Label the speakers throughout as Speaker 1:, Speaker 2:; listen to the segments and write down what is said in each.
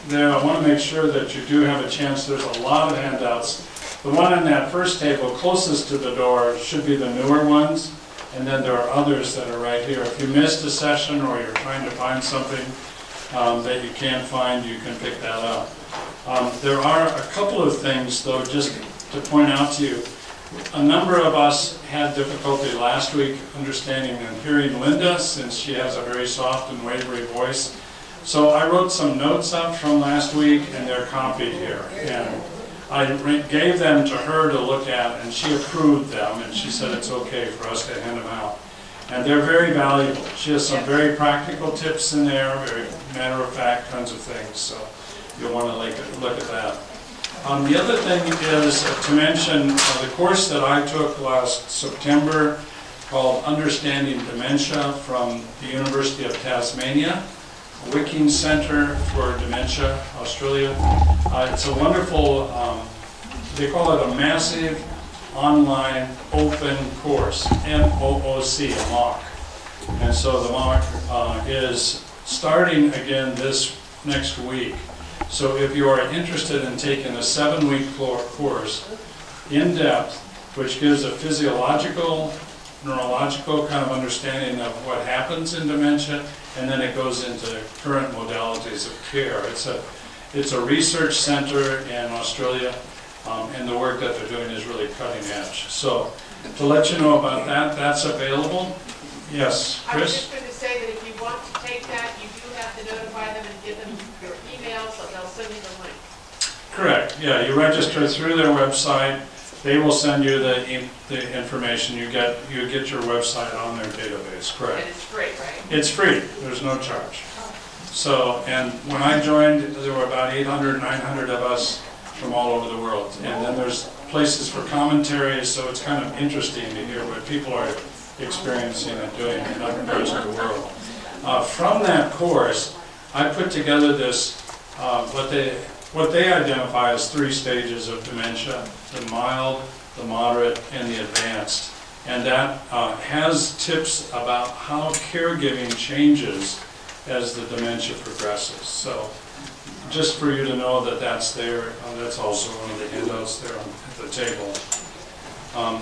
Speaker 1: there, I want to make sure that you do have a chance. There's a lot of handouts. The one on that first table closest to the door should be the newer ones, and then there are others that are right here. If you missed a session or you're trying to find something that you can't find, you can pick that up. There are a couple of things, though, just to point out to you. A number of us had difficulty last week understanding and hearing Linda, since she has a very soft and wavery voice. So I wrote some notes up from last week, and they're copied here. And I gave them to her to look at, and she approved them, and she said it's okay for us to hand them out. And they're very valuable. She has some very practical tips in there, very matter-of-fact kinds of things, so you'll want to look at that. The other thing is to mention the course that I took last September called Understanding Dementia from the University of Tasmania, Wicking Center for Dementia, Australia. It's a wonderful, they call it a massive online open course, MOOC, a MOOC. And so the MOOC is starting again this next week. So if you are interested in taking a 7-week course in depth, which gives a physiological, neurological kind of understanding of what happens in dementia, and then it goes into current modalities of care. It's a research center in Australia, and the work that they're doing is really cutting edge. So to let you know about that, that's available. Yes, Chris?
Speaker 2: I was just going to say that if you want to take that, you do have to notify them and give them your email, so they'll send you the link.
Speaker 1: Correct, yeah, you register through their website, they will send you the information, you get your website on their database, correct?
Speaker 2: And it's free, right?
Speaker 1: It's free, there's no charge. So, and when I joined, there were about 800, 900 of us from all over the world. And then there's places for commentaries, so it's kind of interesting to hear what people are experiencing and doing in other parts of the world. From that course, I put together this, what they identify as 3 stages of dementia: the mild, the moderate, and the advanced. And that has tips about how caregiving changes as the dementia progresses. So just for you to know that that's there, that's also one of the handouts there at the table.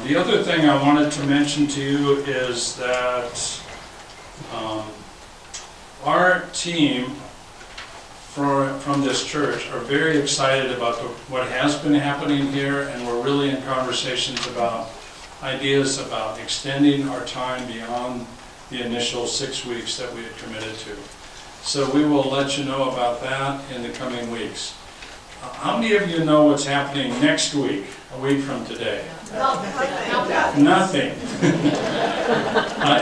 Speaker 1: The other thing I wanted to mention to you is that our team from this church are very excited about what has been happening here, and we're really in conversations about ideas about extending our time beyond the initial 6 weeks that we had committed to. So we will let you know about that in the coming weeks. How many of you know what's happening next week, a week from today? Nothing.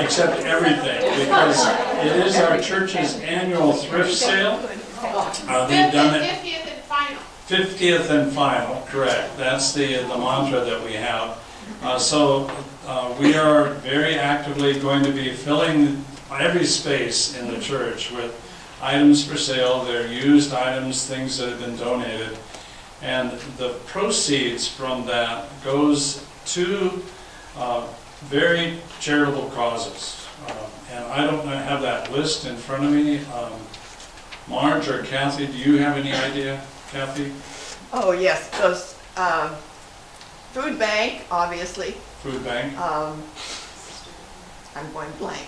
Speaker 1: Except everything, because it is our church's annual thrift sale. They've done it.
Speaker 2: 50th and final.
Speaker 1: 50th and final, correct. That's the mantra that we have. So we are very actively going to be filling every space in the church with items for sale. They're used items, things that have been donated. And the proceeds from that goes to very charitable causes. And I don't have that list in front of me. Marge or Kathy, do you have any idea, Kathy?
Speaker 3: Oh, yes, those, food bank, obviously.
Speaker 1: Food bank?
Speaker 3: I'm going blank.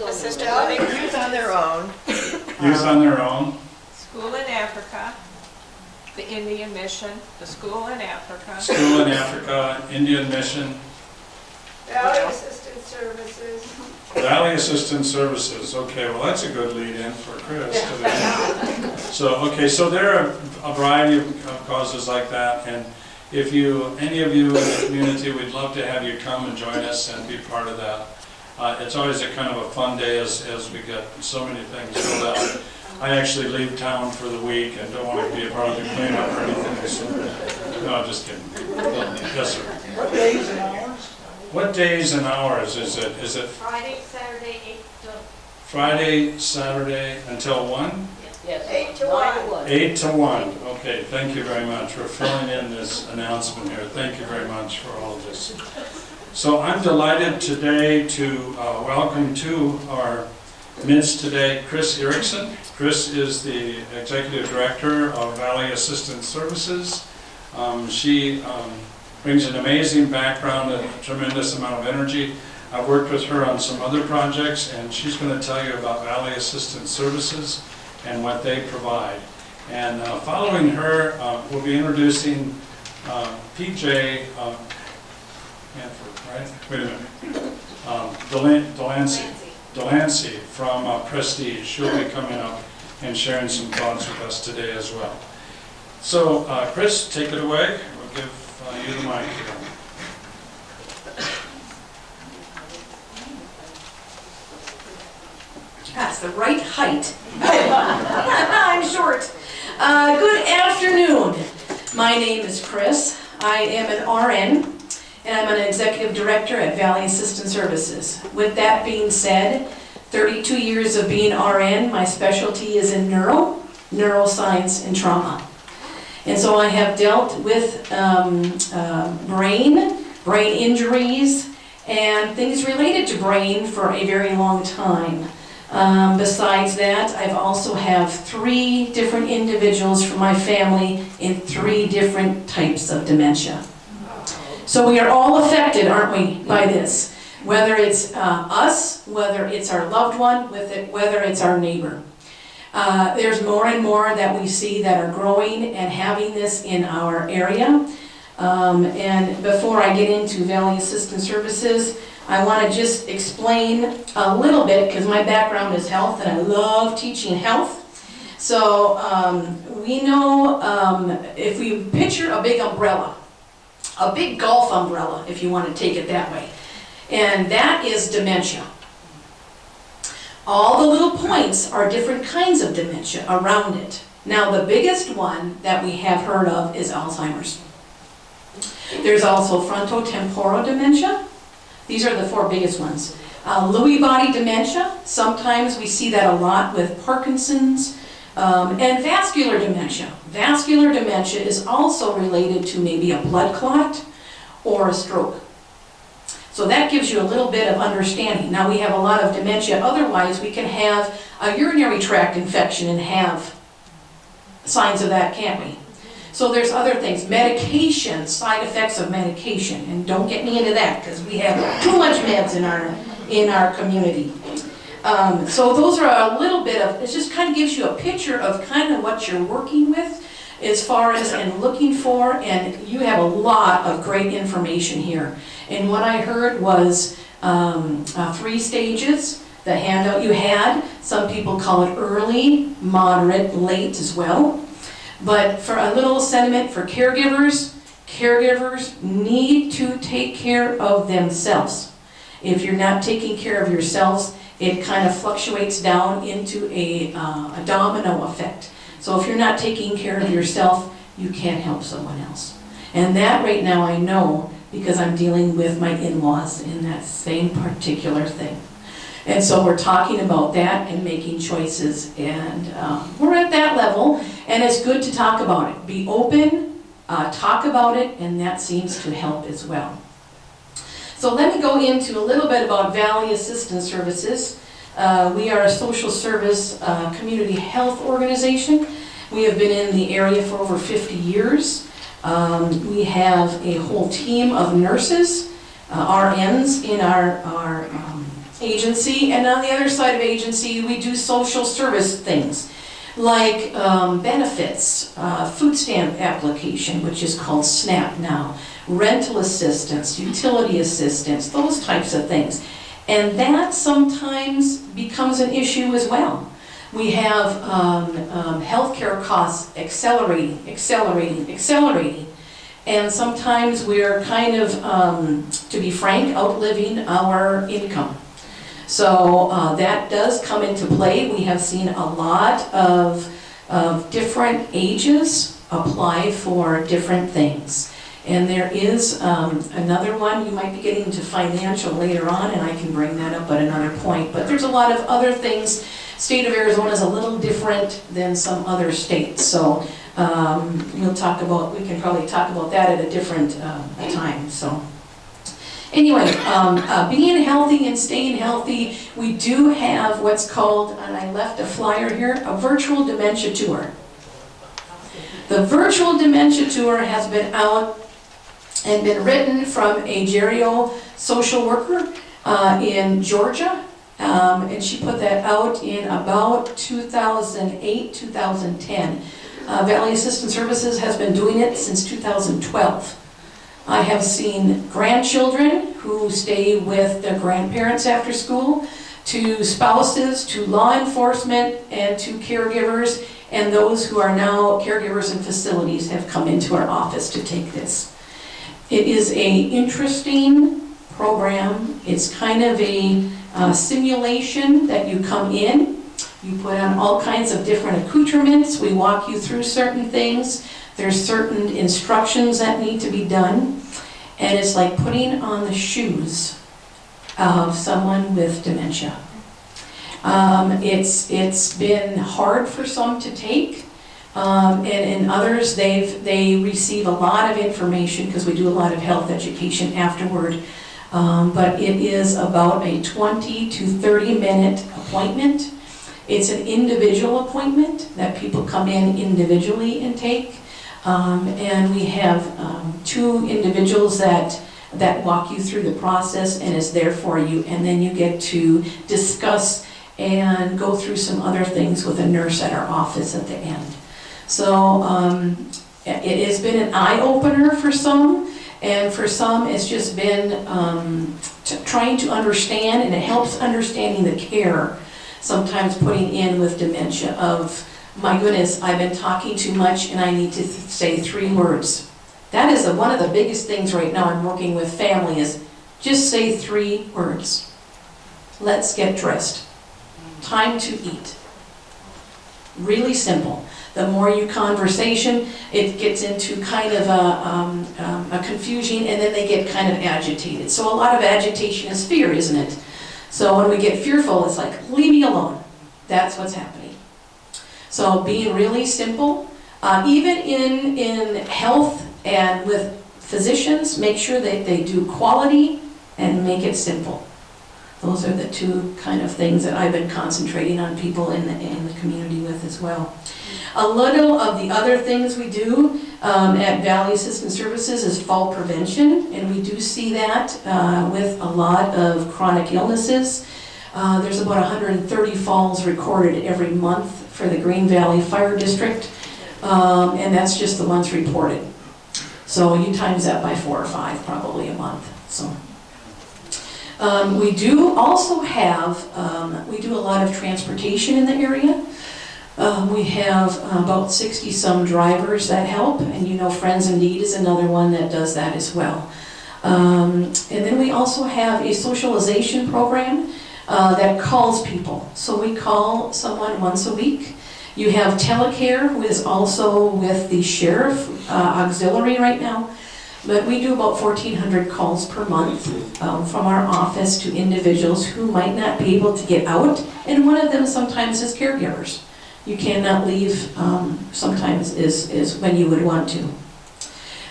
Speaker 4: Assisted living.
Speaker 3: Youth on their own.
Speaker 1: Youth on their own?
Speaker 4: School in Africa, the Indian Mission, the School in Africa.
Speaker 1: School in Africa, Indian Mission,
Speaker 2: Valley Assistance Services.
Speaker 1: Valley Assistance Services. Okay, well that's a good lead-in for Chris today. So, okay, so there are a variety of causes like that, and if any of you in the community, we'd love to have you come and join us and be part of that. It's always a kind of a fun day as we get so many things filled out. I actually leave town for the week and don't want to be a part of the cleanup or anything. So, no, just kidding. Yes, sir.
Speaker 5: What days and hours?
Speaker 1: What days and hours is it? Is it
Speaker 2: Friday, Saturday, 8 to...
Speaker 1: Friday, Saturday until 1?
Speaker 5: Yes.
Speaker 2: 8 to 1.
Speaker 1: 8 to 1. Okay, thank you very much for filling in this announcement here. Thank you very much for all of this. So I'm delighted today to welcome to our midst today Chris Erickson. Chris is the Executive Director of Valley Assistance Services. She brings an amazing background and a tremendous amount of energy. I've worked with her on some other projects, and she's going to tell you about Valley Assistance Services and what they provide. And following her, we'll be introducing PJ Hanford, right? Wait a minute. Delancey from Prestige. She'll be coming up and sharing some thoughts with us today as well. So, Chris, take it away. We'll give you the mic here.
Speaker 5: That's the right height. I'm short. Good afternoon. My name is Chris. I am an RN, and I'm an Executive Director at Valley Assistance Services. With that being said, 32 years of being RN, my specialty is in neuroscience, and trauma. And so I have dealt with brain injuries, and things related to brain for a very long time. Besides that, I've also have 3 different individuals from my family in 3 different types of dementia. So we are all affected, aren't we, by this? Whether it's us, whether it's our loved one, whether it's our neighbor. There's more and more that we see that are growing and having this in our area. And before I get into Valley Assistance Services, I want to just explain a little bit, because my background is health and I love teaching health. So we know if we picture a big umbrella, a big golf umbrella, if you want to take it that way, and that is dementia. All the little points are different kinds of dementia around it. Now the biggest one that we have heard of is Alzheimer's. There's also frontotemporal dementia. These are the 4 biggest ones. Lewy body dementia, sometimes we see that a lot with Parkinson's, and vascular dementia. Vascular dementia is also related to maybe a blood clot or a stroke. So that gives you a little bit of understanding. Now we have a lot of dementia, otherwise we can have a urinary tract infection and have signs of that, can't we? So there's other things, medication, side effects of medication, and don't get me into that because we have too much meds in our community. So those are a little bit of, it just kind of gives you a picture of kind of what you're working with as far as and looking for, and you have a lot of great information here. And what I heard was 3 stages, the handout you had. Some people call it early, moderate, late as well. But for a little sentiment for caregivers, caregivers need to take care of themselves. If you're not taking care of yourselves, it kind of fluctuates down into a domino effect. So if you're not taking care of yourself, you can't help someone else. And that right now I know because I'm dealing with my in-laws in that same particular thing. And so we're talking about that and making choices, and we're at that level, and it's good to talk about it. Be open, talk about it, and that seems to help as well. So let me go into a little bit about Valley Assistance Services. We are a social service community health organization. We have been in the area for over 50 years. We have a whole team of nurses, RNs in our agency, and on the other side of agency we do social service things like benefits, food stamp application, which is called SNAP now, rental assistance, utility assistance, those types of things. And that sometimes becomes an issue as well. We have healthcare costs accelerating, and sometimes we're kind of, to be frank, outliving our income. So that does come into play. We have seen a lot of different ages apply for different things. And there is another one, you might be getting into financial later on, and I can bring that up at another point. But there's a lot of other things. State of Arizona is a little different than some other states. So we can probably talk about that at a different time. So. Anyway, being healthy and staying healthy, we do have what's called, and I left a flyer here, a virtual dementia tour. The virtual dementia tour has been out and been written from a gerio social worker in Georgia. And she put that out in about 2008, 2010. Valley Assistance Services has been doing it since 2012. I have seen grandchildren who stay with their grandparents after school, to spouses, to law enforcement, and to caregivers, and those who are now caregivers in facilities have come into our office to take this. It is an interesting program. It's kind of a simulation that you come in. You put on all kinds of different accoutrements. We walk you through certain things. There's certain instructions that need to be done. And it's like putting on the shoes of someone with dementia. It's been hard for some to take. And in others, they receive a lot of information because we do a lot of health education afterward. But it is about a 20 to 30 minute appointment. It's an individual appointment that people come in individually and take. And we have 2 individuals that walk you through the process and is there for you. And then you get to discuss and go through some other things with a nurse at our office at the end. So it has been an eye-opener for some. And for some, it's just been trying to understand, and it helps understanding the care, sometimes putting in with dementia of, my goodness, I've been talking too much and I need to say 3 words. That is one of the biggest things right now I'm working with family is just say 3 words. Let's get dressed. Time to eat. Really simple. The more you conversation, it gets into kind of a confusion, and then they get kind of agitated. So a lot of agitation is fear, isn't it? So when we get fearful, it's like, leave me alone. That's what's happening. So being really simple, even in health and with physicians, make sure that they do quality and make it simple. Those are the 2 kind of things that I've been concentrating on people in the community with as well. A little of the other things we do at Valley Assistance Services is fall prevention, and we do see that with a lot of chronic illnesses. There's about 130 falls recorded every month for the Green Valley Fire District, and that's just the ones reported. So you times that by 4 or 5 probably a month. So we do also have, we do a lot of transportation in the area. We have about 60 some drivers that help, and you know Friends in Need is another one that does that as well. And then we also have a socialization program that calls people. So we call someone once a week. You have Telecare, who is also with the Sheriff Auxiliary right now. But we do about 1,400 calls per month from our office to individuals who might not be able to get out. And one of them sometimes is caregivers. You cannot leave sometimes is when you would want to.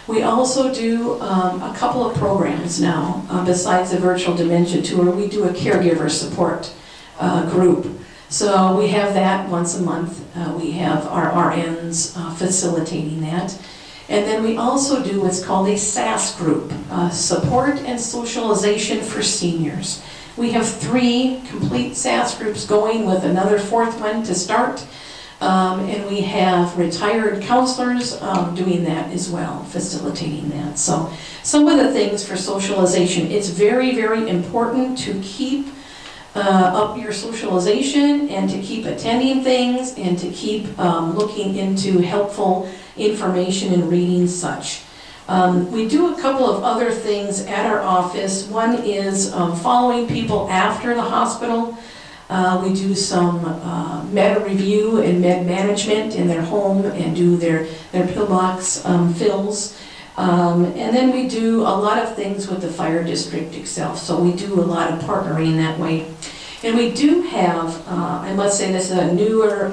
Speaker 5: We also do a couple of programs now. Besides the virtual dementia tour, we do a caregiver support group. So we have that once a month. We have our RNs facilitating that. And then we also do what's called a SAS group, Support and Socialization for Seniors. We have 3 complete SAS groups going with another 4th one to start. And we have retired counselors doing that as well, facilitating that. So some of the things for socialization, it's very, very important to keep up your socialization and to keep attending things and to keep looking into helpful information and reading such. We do a couple of other things at our office. One is following people after the hospital. We do some med review and med management in their home and do their pillbox fills. And then we do a lot of things with the fire district itself. So we do a lot of partnering that way. And we do have, I must say this is a newer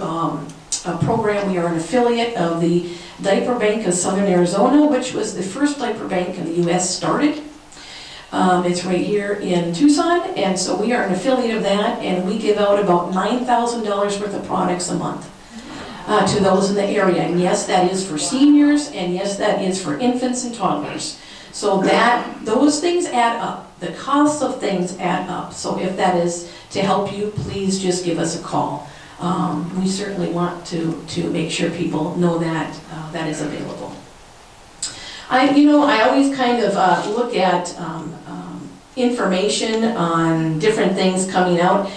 Speaker 5: program. We are an affiliate of the Diaper Bank of Southern Arizona, which was the first diaper bank in the U.S. started. It's right here in Tucson, and so we are an affiliate of that, and we give out about $9,000 worth of products a month to those in the area. And yes, that is for seniors, and yes, that is for infants and toddlers. So those things add up. The costs of things add up. So if that is to help you, please just give us a call. We certainly want to make sure people know that that is available. I always kind of look at information on different things coming out.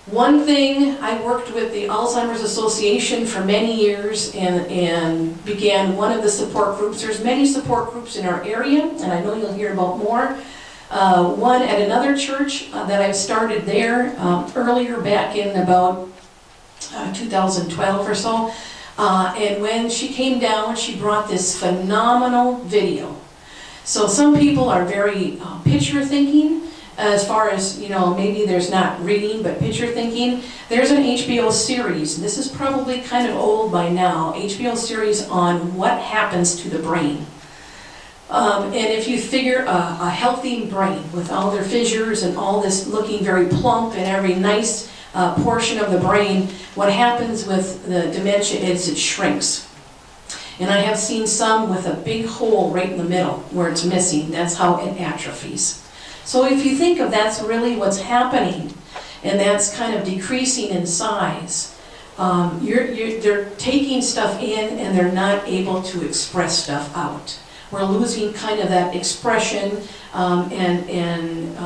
Speaker 5: One thing, I worked with the Alzheimer's Association for many years and began one of the support groups. There's many support groups in our area, and I know you'll hear about more. One at another church that I've started there earlier back in about 2012 or so. And when she came down, she brought this phenomenal video. So some people are very picture thinking, as far as, maybe there's not reading, but picture thinking. There's an HBO series, this is probably kind of old by now, HBO series on what happens to the brain. And if you figure a healthy brain with all their fissures and all this looking very plump and every nice portion of the brain, what happens with the dementia is it shrinks. And I have seen some with a big hole right in the middle where it's missing. That's how it atrophies. So if you think of that's really what's happening, and that's kind of decreasing in size, they're taking stuff in and they're not able to express stuff out. We're losing kind of that expression and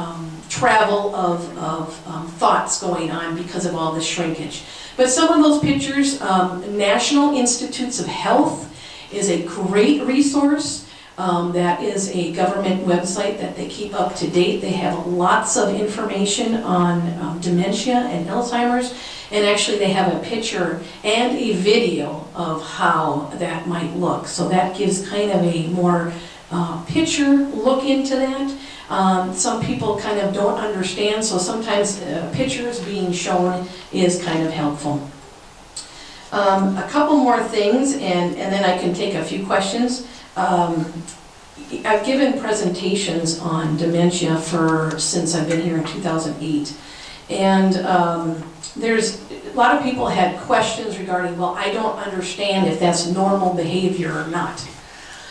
Speaker 5: travel of thoughts going on because of all this shrinkage. But some of those pictures, National Institutes of Health is a great resource. That is a government website that they keep up to date. They have lots of information on dementia and Alzheimer's, and actually they have a picture and a video of how that might look. So that gives kind of a more picture look into that. Some people kind of don't understand, so sometimes pictures being shown is kind of helpful. A couple more things, and then I can take a few questions. I've given presentations on dementia since I've been here in 2008, and there's a lot of people had questions regarding, well, I don't understand if that's normal behavior or not.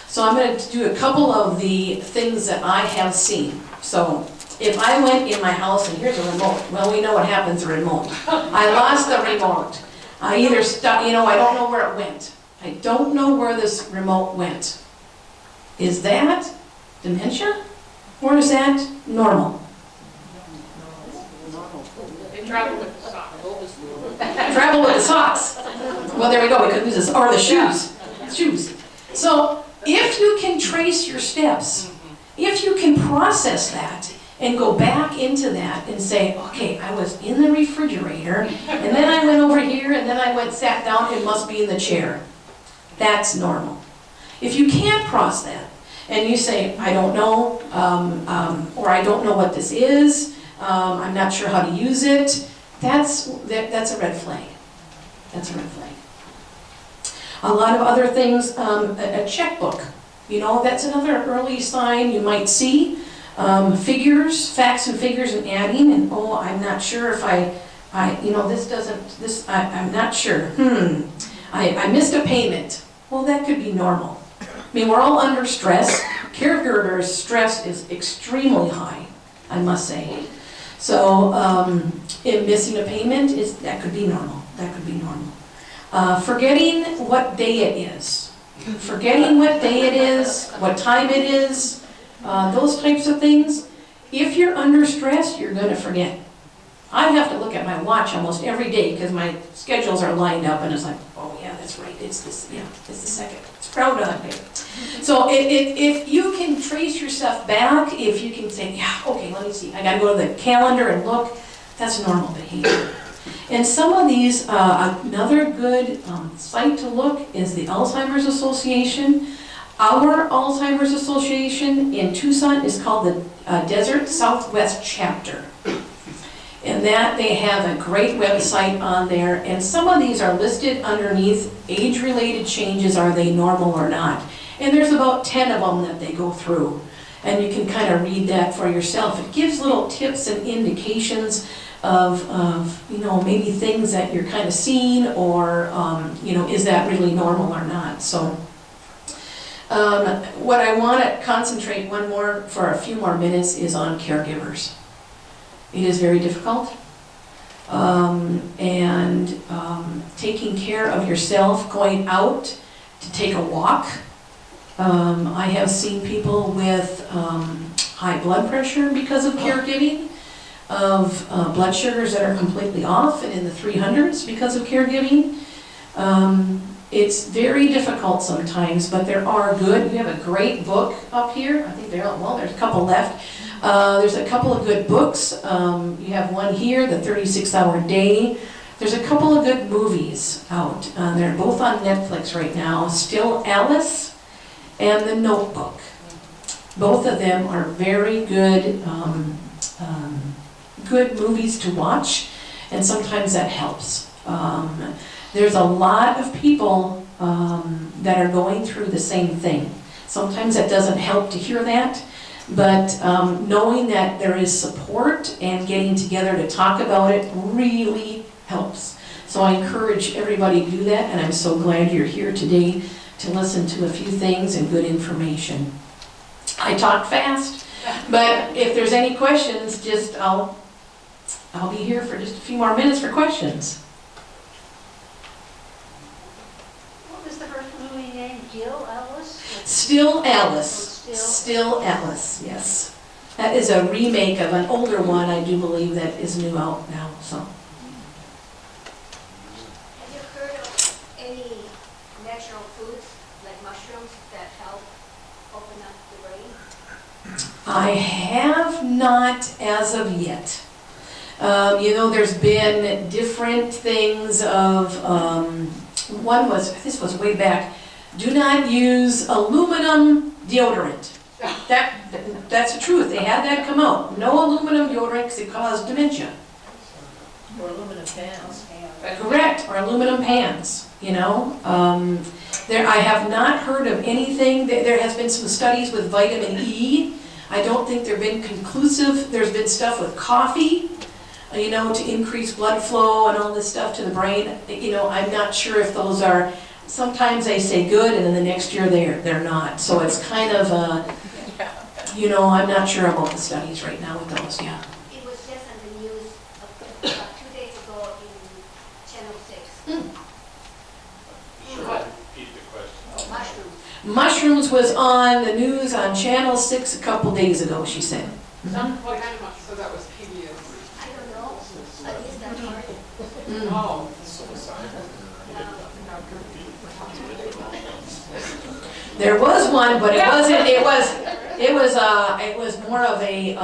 Speaker 5: So I'm going to do a couple of the things that I have seen. So if I went in my house and here's a remote, well, we know what happens to a remote. I lost the remote. I either I don't know where it went. I don't know where this remote went. Is that dementia, or is that normal?
Speaker 2: They travel with the socks.
Speaker 5: Travel with the socks. Well, there we go, we could use this, or the shoes. Shoes. So, if you can trace your steps, if you can process that, and go back into that and say, okay, I was in the refrigerator, and then I went over here, and then I sat down, it must be in the chair. That's normal. If you can't cross that, and you say, I don't know, or I don't know what this is, I'm not sure how to use it, that's a red flag. That's a red flag. A lot of other things, a checkbook, that's another early sign you might see. Figures, facts and figures and adding, and I'm not sure if I'm not sure. I missed a payment. Well, that could be normal. I mean, we're all under stress. Caregivers' stress is extremely high, I must say. So, if missing a payment that could be normal. That could be normal. Forgetting what day it is. Forgetting what day it is, what time it is, those types of things. If you're under stress, you're going to forget. I have to look at my watch almost every day because my schedules are lined up, and it's like, oh yeah, that's right, it's this, it's the second. It's Groundhog Day. So if you can trace yourself back, if you can say, yeah, okay, let me see, I gotta go to the calendar and look, that's normal behavior. And some of these, another good site to look is the Alzheimer's Association. Our Alzheimer's Association in Tucson is called the Desert Southwest Chapter. And that they have a great website on there, and some of these are listed underneath age-related changes, are they normal or not? And there's about 10 of them that they go through. And you can kind of read that for yourself. It gives little tips and indications of maybe things that you're kind of seeing, or, is that really normal or not? So what I want to concentrate for a few more minutes is on caregivers. It is very difficult. Taking care of yourself, going out to take a walk. I have seen people with high blood pressure because of caregiving, of blood sugars that are completely off and in the 300s because of caregiving. It's very difficult sometimes, but there are good. We have a great book up here. I think there's a couple left. There's a couple of good books. You have one here, The 36-Hour Day. There's a couple of good movies out. They're both on Netflix right now. Still Alice and The Notebook. Both of them are very good, good movies to watch, and sometimes that helps. There's a lot of people that are going through the same thing. Sometimes it doesn't help to hear that, but knowing that there is support and getting together to talk about it really helps. So I encourage everybody to do that, and I'm so glad you're here today to listen to a few things and good information. I talk fast, but if there's any questions, I'll be here for just a few more minutes for questions.
Speaker 6: What was the first movie name? Jill Alice?
Speaker 5: Still Alice.
Speaker 6: Oh,
Speaker 5: Still Alice, yes. That is a remake of an older one, I do believe, that is new out now, so.
Speaker 6: Have you heard of any natural foods like mushrooms that help open up the brain?
Speaker 5: I have not as of yet. There's been different things of, this was way back, do not use aluminum deodorant. That's the truth. They had that come out. No aluminum deodorant because it caused dementia.
Speaker 3: Or aluminum pans.
Speaker 5: Correct, or aluminum pans, I have not heard of anything. There has been some studies with vitamin E. I don't think they've been conclusive. There's been stuff with coffee, to increase blood flow and all this stuff to the brain. I'm not sure if those are, sometimes they say good and then the next year they're not. So it's kind of, I'm not sure about the studies right now with those, yeah.
Speaker 6: It was just on the news about 2 days ago in Channel 6.
Speaker 1: Repeat the question.
Speaker 6: Mushrooms.
Speaker 5: Mushrooms was on the news on Channel 6 a couple days ago, she said.
Speaker 2: What kind of mushrooms? So that was PBS.
Speaker 6: I don't know. At least that's part.
Speaker 2: Oh.
Speaker 5: There was one, but it wasn't, it was more of a,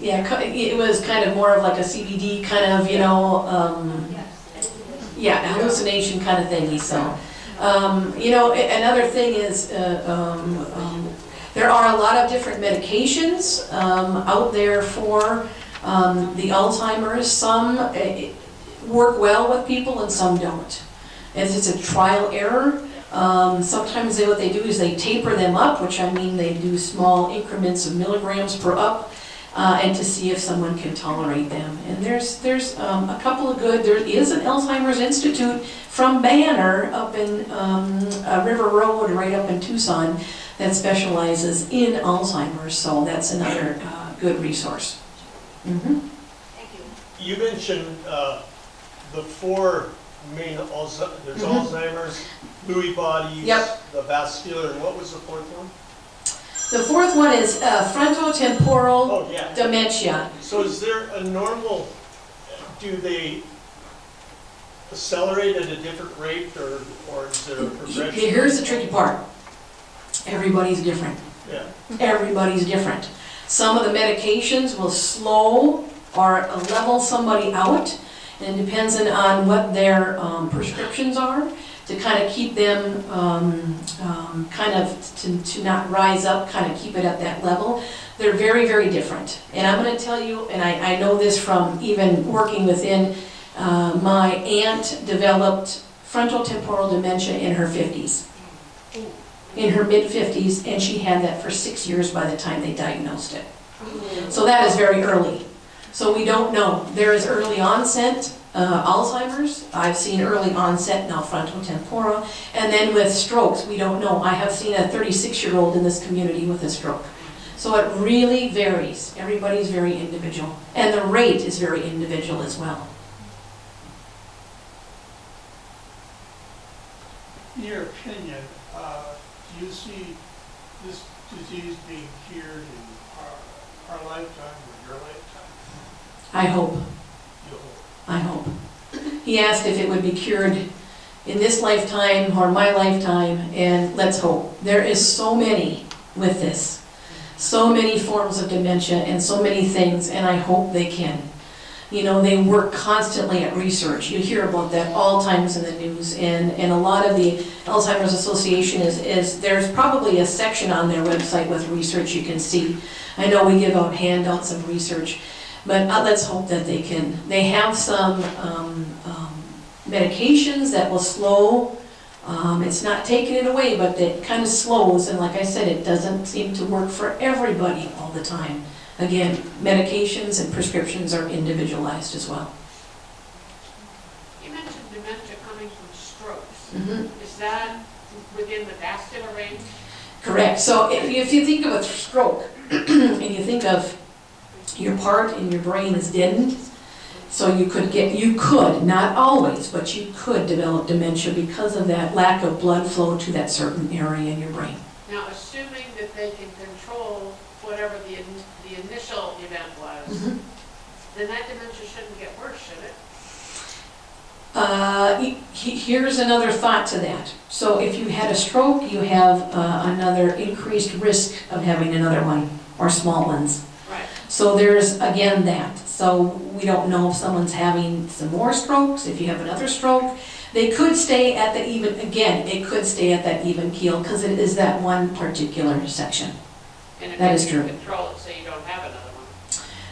Speaker 5: it was kind of more of like a CBD kind of, hallucination kind of thingy, so. Another thing is, there are a lot of different medications out there for the Alzheimer's. Some work well with people and some don't. As it's a trial error. Sometimes what they do is they taper them up, which they do small increments of milligrams per up, and to see if someone can tolerate them. And there's a couple of good. There is an Alzheimer's Institute from Banner up in River Road, right up in Tucson, that specializes in Alzheimer's. So that's another good resource. Mm-hmm.
Speaker 6: Thank you.
Speaker 7: You mentioned the four main there's Alzheimer's, Lewy bodies,
Speaker 5: Yep.
Speaker 7: the vascular, and what was the fourth one?
Speaker 5: The fourth one is frontotemporal
Speaker 7: Oh, yeah.
Speaker 5: dementia.
Speaker 7: So is there a normal, do they accelerate at a different rate, or is there a progression?
Speaker 5: Here's the tricky part. Everybody's different.
Speaker 7: Yeah.
Speaker 5: Everybody's different. Some of the medications will slow or level somebody out, and it depends on what their prescriptions are to kind of keep them to not rise up, kind of keep it at that level. They're very, very different. And I'm going to tell you, and I know this from even working within, my aunt developed frontotemporal dementia in her 50s. in her mid-50s, and she had that for 6 years by the time they diagnosed it. So that is very early. So we don't know. There is early onset Alzheimer's. I've seen early onset now frontotemporal. And then with strokes, we don't know. I have seen a 36-year-old in this community with a stroke. So it really varies. Everybody's very individual. And the rate is very individual as well.
Speaker 8: In your opinion, do you see this disease being cured in our lifetime or your lifetime?
Speaker 5: I hope.
Speaker 8: You hope.
Speaker 5: I hope. He asked if it would be cured in this lifetime or my lifetime, and let's hope. There is so many with this. So many forms of dementia and so many things, and I hope they can. You know, they work constantly at research. You hear about that all times in the news, and a lot of the Alzheimer's Association is there's probably a section on their website with research you can see. I know we give out handouts of research, but let's hope that they have some medications that will slow. It's not taking it away, but it kind of slows, and like I said, it doesn't seem to work for everybody all the time. Again, medications and prescriptions are individualized as well.
Speaker 2: You mentioned dementia coming from strokes.
Speaker 5: Mm-hmm.
Speaker 2: Is that within the vascular range?
Speaker 5: Correct. So if you think of a stroke, and you think of your part in your brain is deadened, so you could, not always, but you could develop dementia because of that lack of blood flow to that certain area in your brain.
Speaker 2: Now, assuming that they can control whatever the initial event was,
Speaker 5: Mm-hmm.
Speaker 2: then that dementia shouldn't get worse, should it?
Speaker 5: Here's another thought to that. So if you had a stroke, you have another increased risk of having another one, or small ones.
Speaker 2: Right.
Speaker 5: So there's, again, that. So we don't know if someone's having some more strokes, if you have another stroke. They could stay at the even, again, it could stay at that even keel, because it is that one particular section.
Speaker 2: And if
Speaker 5: That
Speaker 2: you
Speaker 5: is
Speaker 2: can
Speaker 5: true.
Speaker 2: control it so you don't have another one.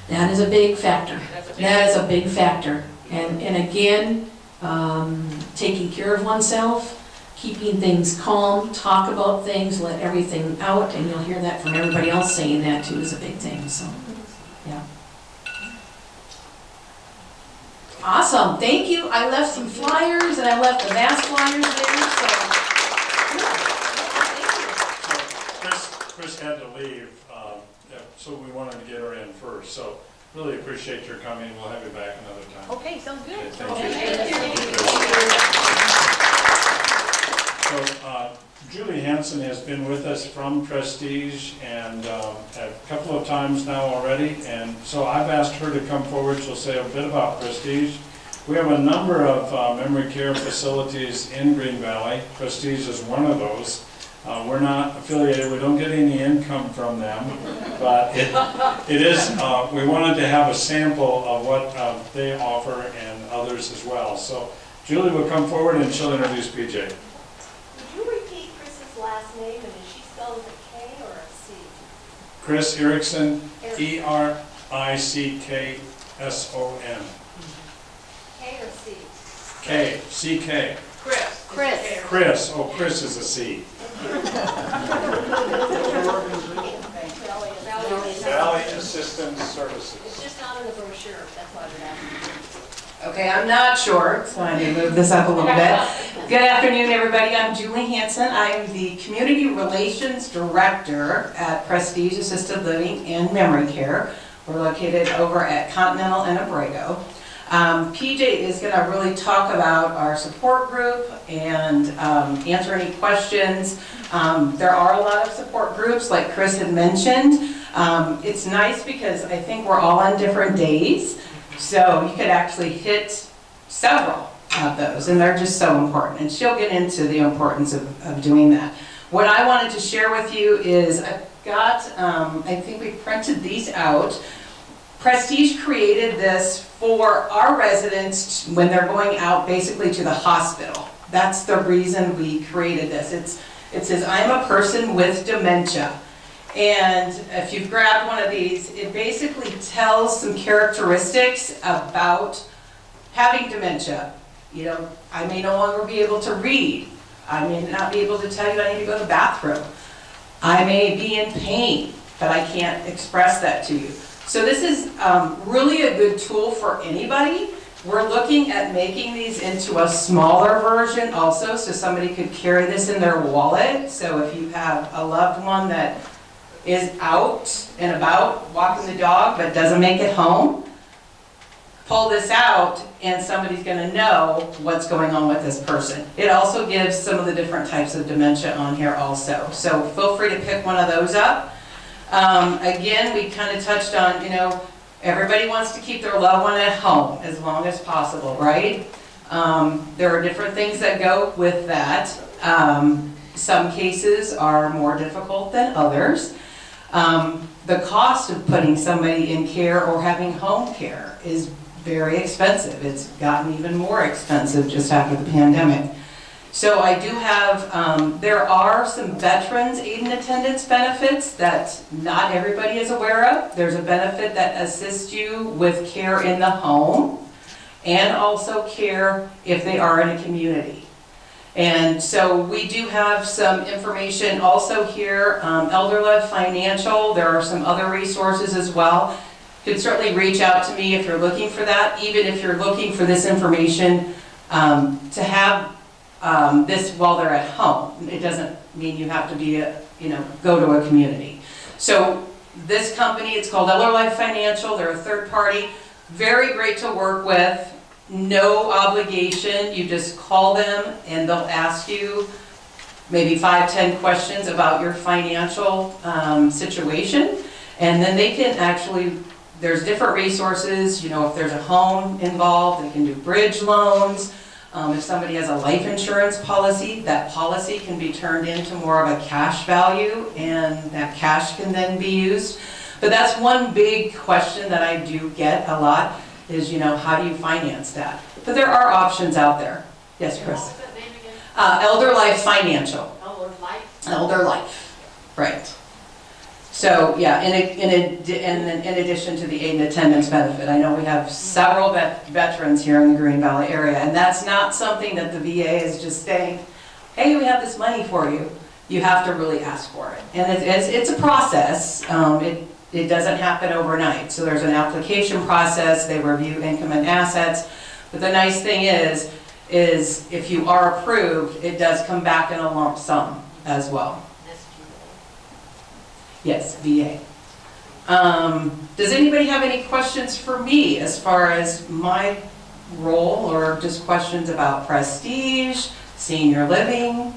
Speaker 5: That is a big factor.
Speaker 2: That's a big
Speaker 5: That is a big factor. And again, taking care of oneself, keeping things calm, talk about things, let everything out, and you'll hear that from everybody else saying that too is a big thing, so, yeah. Awesome, thank you. I left some flyers, and I left the mass flyers there, so.
Speaker 1: Chris had to leave, so we wanted to get her in first. So really appreciate your coming. We'll have you back another time.
Speaker 3: Okay, sounds good.
Speaker 1: Okay, thank you. So Julie Hansen has been with us from Prestige and a couple of times now already. And so I've asked her to come forward. She'll say a bit about Prestige. We have a number of memory care facilities in Green Valley. Prestige is one of those. We're not affiliated, we don't get any income from them, but it is, we wanted to have a sample of what they offer and others as well. So Julie will come forward and she'll introduce PJ.
Speaker 6: Would you repeat Chris's last name, and is she spelled with a K or a C?
Speaker 1: Chris Erickson, E-R-I-C-K-S-O-N.
Speaker 6: K or C?
Speaker 1: K, C-K.
Speaker 2: Chris.
Speaker 3: Chris.
Speaker 1: Chris, oh, Chris is a C. Valley Assistance Services.
Speaker 6: It's just not in the brochure, that's why we're asking.
Speaker 9: Okay, I'm not sure, so I need to move this up a little bit. Good afternoon, everybody. I'm Julie Hansen. I'm the Community Relations Director at Prestige Assisted Living and Memory Care. We're located over at Continental and Abrego. PJ is going to really talk about our support group and answer any questions. There are a lot of support groups, like Chris had mentioned. It's nice because I think we're all on different days, so you could actually hit several of those, and they're just so important. And she'll get into the importance of doing that. What I wanted to share with you is I've got, I think we printed these out. Prestige created this for our residents when they're going out basically to the hospital. That's the reason we created this. It says, I'm a person with dementia. And if you've grabbed one of these, it basically tells some characteristics about having dementia. You know, I may no longer be able to read. I may not be able to tell you I need to go to the bathroom. I may be in pain, but I can't express that to you. So this is really a good tool for anybody. We're looking at making these into a smaller version also, so somebody could carry this in their wallet. So if you have a loved one that is out and about walking the dog but doesn't make it home, pull this out and somebody's gonna know what's going on with this person. It also gives some of the different types of dementia on here also. So feel free to pick one of those up. Again, we kind of touched on, everybody wants to keep their loved one at home as long as possible, right? There are different things that go with that. Some cases are more difficult than others. The cost of putting somebody in care or having home care is very expensive. It's gotten even more expensive just after the pandemic. So I do have, there are some veterans aid and attendance benefits that not everybody is aware of. There's a benefit that assists you with care in the home and also care if they are in a community. And so we do have some information also here, Elder Love Financial. There are some other resources as well. You can certainly reach out to me if you're looking for that, even if you're looking for this information to have this while they're at home. It doesn't mean you have to be go to a community. So this company, it's called Elder Life Financial. They're a third party, very great to work with. No obligation. You just call them and they'll ask you maybe 5-10 questions about your financial situation, and then they can actually. There's different resources. If there's a home involved, they can do bridge loans. If somebody has a life insurance policy, that policy can be turned into more of a cash value, and that cash can then be used. But that's one big question that I do get a lot is, how do you finance that? But there are options out there. Yes, Chris?
Speaker 2: What was that name again?
Speaker 9: Elder Life Financial.
Speaker 2: Elder Life?
Speaker 9: Elder Life, right. So, yeah, in addition to the aid and attendance benefit, I know we have several veterans here in the Green Valley area, and that's not something that the VA is just saying, hey, we have this money for you. You have to really ask for it. And it's a process. It doesn't happen overnight. So there's an application process. They review income and assets. But the nice thing is if you are approved, it does come back in a lump sum as well. Yes, VA. Does anybody have any questions for me as far as my role, or just questions about Prestige, senior living?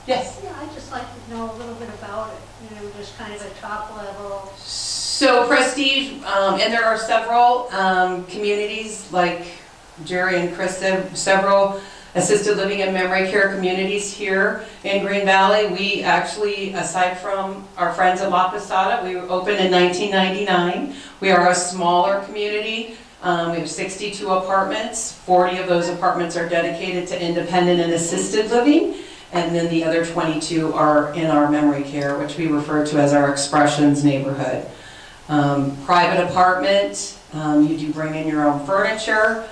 Speaker 9: Yes?
Speaker 6: Yeah, I'd just like to know a little bit about it, just kind of a top level.
Speaker 9: So Prestige, and there are several communities like Jerry and Chris said, several assisted living and memory care communities here in Green Valley. We actually, aside from our friends at Posada, we opened in 1999. We are a smaller community. We have 62 apartments. 40 of those apartments are dedicated to independent and assisted living. And then the other 22 are in our memory care, which we refer to as our Expressions neighborhood. Private apartment, you do bring in your own furniture.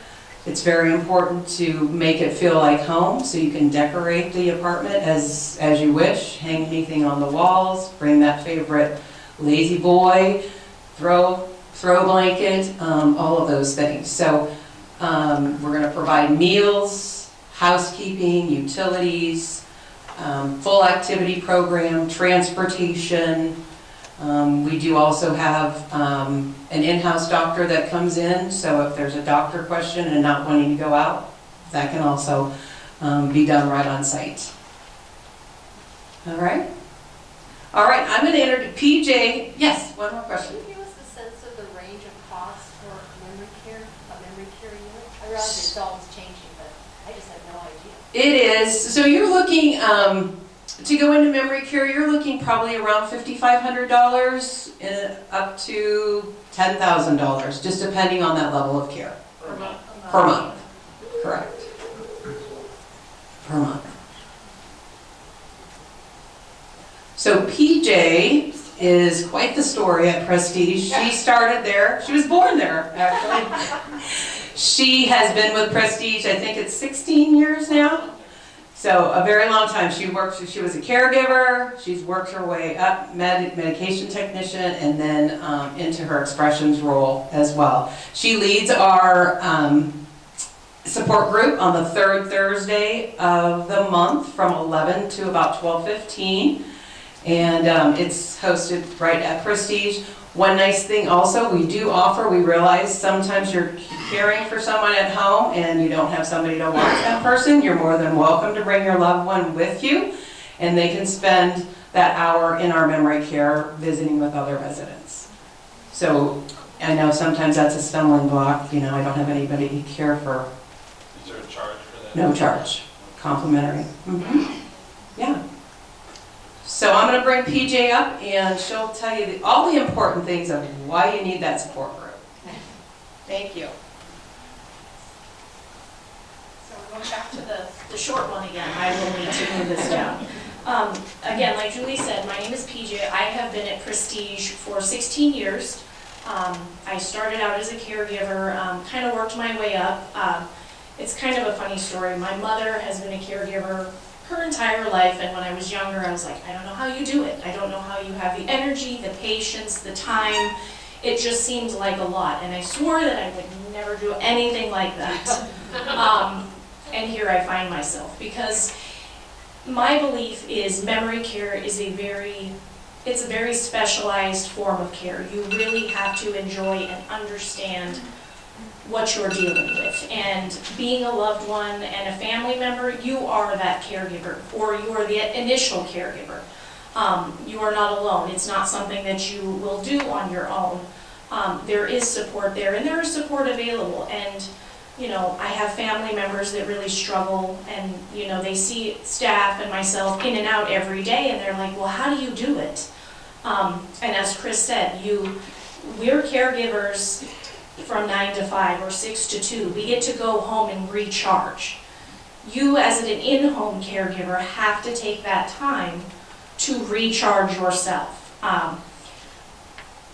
Speaker 9: It's very important to make it feel like home, so you can decorate the apartment as you wish. Hang anything on the walls, bring that favorite lazy boy, throw blanket, all of those things. So we're going to provide meals, housekeeping, utilities, full activity program, transportation. We do also have an in-house doctor that comes in, so if there's a doctor question and not wanting to go out, that can also be done right on site. All right? All right, I'm going to introduce PJ. Yes, one more question.
Speaker 6: Can you give us a sense of the range of costs for memory care, a memory care unit? I realize it's always changing, but I just have no idea.
Speaker 9: It is. So you're looking, to go into memory care, you're looking probably around $5,500 up to $10,000, just depending on that level of care.
Speaker 2: Per month?
Speaker 9: Per month, correct. Per month. So PJ is quite the story at Prestige. She started there. She was born there, actually. She has been with Prestige, I think it's 16 years now. So a very long time. She was a caregiver, she's worked her way up, medication technician, and then into her expressions role as well. She leads our support group on the third Thursday of the month from 11 to about 12:15. And it's hosted right at Prestige. One nice thing also, we realize sometimes you're caring for someone at home and you don't have somebody to watch that person. You're more than welcome to bring your loved one with you, and they can spend that hour in our memory care visiting with other residents. So I know sometimes that's a stumbling block, I don't have anybody to care for.
Speaker 10: Is there a charge for that?
Speaker 9: No charge, complimentary. Yeah. So I'm going to bring PJ up, and she'll tell you all the important things of why you need that support group. Thank you.
Speaker 3: So we're going back to the short one again. I will need to move this down. Again, like Julie said, my name is PJ. I have been at Prestige for 16 years. I started out as a caregiver, kind of worked my way up. It's kind of a funny story. My mother has been a caregiver her entire life, and when I was younger, I was like, I don't know how you do it. I don't know how you have the energy, the patience, the time. It just seems like a lot, and I swore that I would never do anything like that. And here I find myself, because my belief is memory care is it's a very specialized form of care. You really have to enjoy and understand what you're dealing with. And being a loved one and a family member, you are that caregiver, or you are the initial caregiver. You are not alone. It's not something that you will do on your own. There is support there, and there is support available. And I have family members that really struggle, and they see staff and myself in and out every day, and they're like, well, how do you do it? And as Chris said, we're caregivers from 9 to 5 or 6 to 2. We get to go home and recharge. You as an in-home caregiver have to take that time to recharge yourself.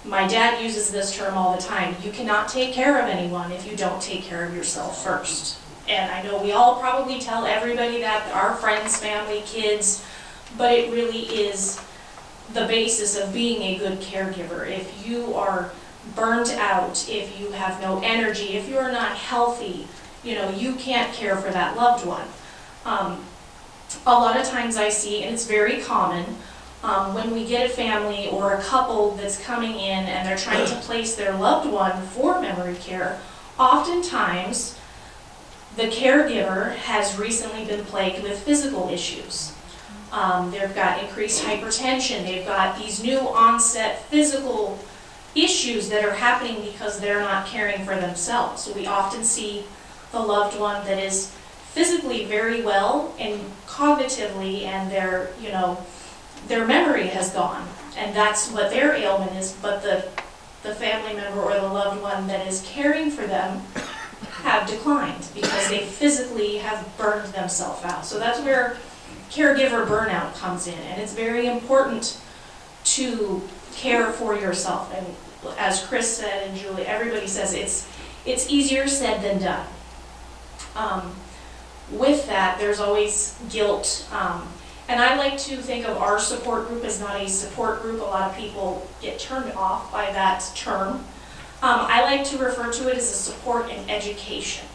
Speaker 3: My dad uses this term all the time. You cannot take care of anyone if you don't take care of yourself first. And I know we all probably tell everybody that, our friends, family, kids, but it really is the basis of being a good caregiver. If you are burnt out, if you have no energy, if you're not healthy, you can't care for that loved one. A lot of times I see, and it's very common, when we get a family or a couple that's coming in and they're trying to place their loved one for memory care, oftentimes the caregiver has recently been plagued with physical issues. They've got increased hypertension, they've got these new onset physical issues that are happening because they're not caring for themselves. So we often see the loved one that is physically very well and cognitively, and their memory has gone, and that's what their ailment is, but the family member or the loved one that is caring for them have declined because they physically have burned themselves out. So that's where caregiver burnout comes in, and it's very important to care for yourself. And as Chris said, and Julie, everybody says it's easier said than done. With that, there's always guilt, and I like to think of our support group as not a support group. A lot of people get turned off by that term. I like to refer to it as a support and education.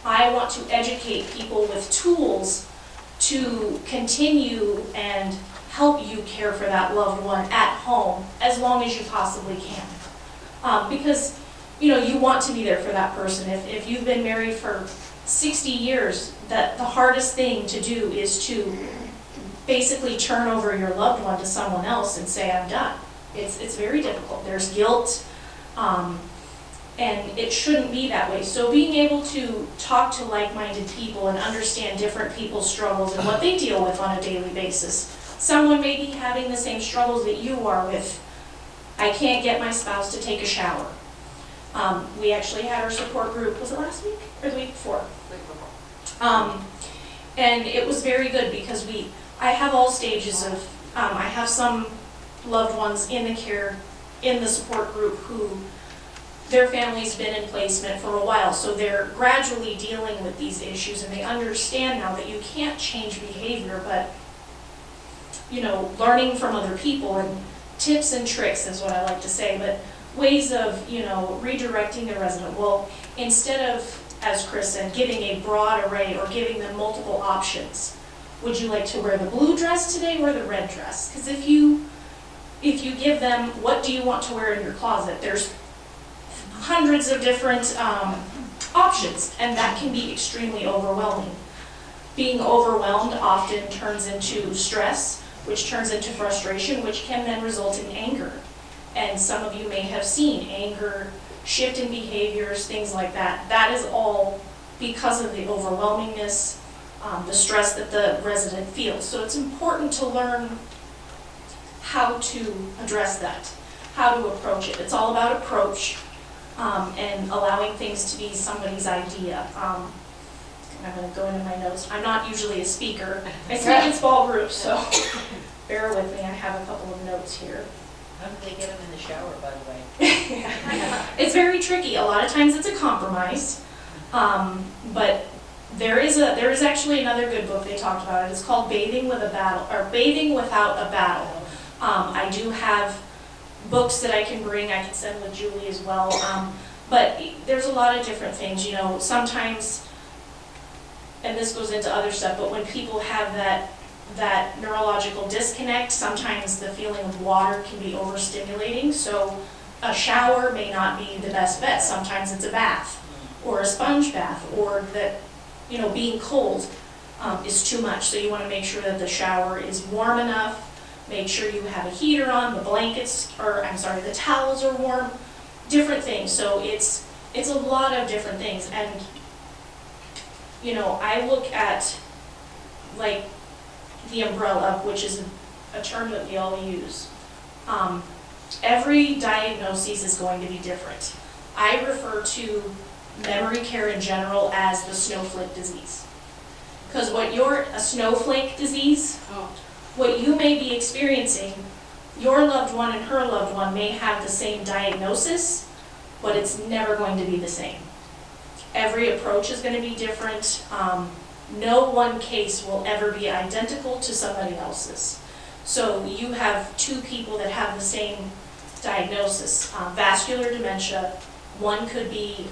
Speaker 3: I want to educate people with tools to continue and help you care for that loved one at home as long as you possibly can. Because, you want to be there for that person. If you've been married for 60 years, that the hardest thing to do is to basically turn over your loved one to someone else and say, I'm done. It's very difficult. There's guilt, and it shouldn't be that way. So being able to talk to like-minded people and understand different people's struggles and what they deal with on a daily basis. Someone may be having the same struggles that you are with. I can't get my spouse to take a shower. We actually had our support group, was it last week or the week before? And it was very good because I have all stages of, I have some loved ones in the support group who their family's been in placement for a while, so they're gradually dealing with these issues, and they understand now that you can't change behavior, but, you know, learning from other people, and tips and tricks is what I like to say, but ways of, you know, redirecting the resident. Well, instead of, as Chris said, giving a broad array or giving them multiple options, would you like to wear the blue dress today or the red dress? Because if you give them, what do you want to wear in your closet, there's hundreds of different options, and that can be extremely overwhelming. Being overwhelmed often turns into stress, which turns into frustration, which can then result in anger. And some of you may have seen anger, shift in behaviors, things like that. That is all because of the overwhelmingness, the stress that the resident feels. So it's important to learn how to address that, how to approach it. It's all about approach and allowing things to be somebody's idea. I'm going to go into my notes. I'm not usually a speaker. I speak in small groups, so bear with me. I have a couple of notes here.
Speaker 11: How do they get them in the shower, by the way?
Speaker 3: It's very tricky. A lot of times it's a compromise, but there is actually another good book they talked about it. It's called Bathing with a Battle, or Bathing Without a Battle. I do have books that I can bring. I can send with Julie as well. But there's a lot of different things. You know, sometimes, and this goes into other stuff, but when people have that neurological disconnect, sometimes the feeling of water can be overstimulating. So a shower may not be the best bet. Sometimes it's a bath or a sponge bath, or that, you know, being cold is too much. So you want to make sure that the shower is warm enough. Make sure you have a heater on, the the towels are warm, different things. So it's a lot of different things. And, you know, I look at, like, the umbrella, which is a term that we all use. Every diagnosis is going to be different. I refer to memory care in general as the snowflake disease. Because a snowflake disease, what you may be experiencing, your loved one and her loved one may have the same diagnosis, but it's never going to be the same. Every approach is going to be different. No one case will ever be identical to somebody else's. So you have two people that have the same diagnosis, vascular dementia. One could be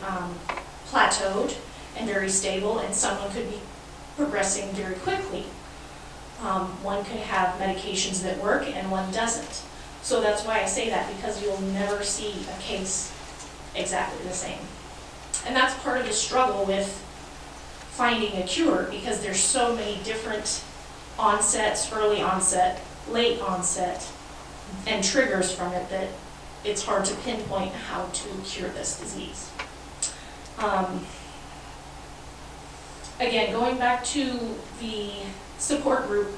Speaker 3: plateaued and very stable, and someone could be progressing very quickly. One could have medications that work and one doesn't. So that's why I say that, because you'll never see a case exactly the same. And that's part of the struggle with finding a cure, because there's so many different onsets, early onset, late onset, and triggers from it that it's hard to pinpoint how to cure this disease. Again, going back to the support group,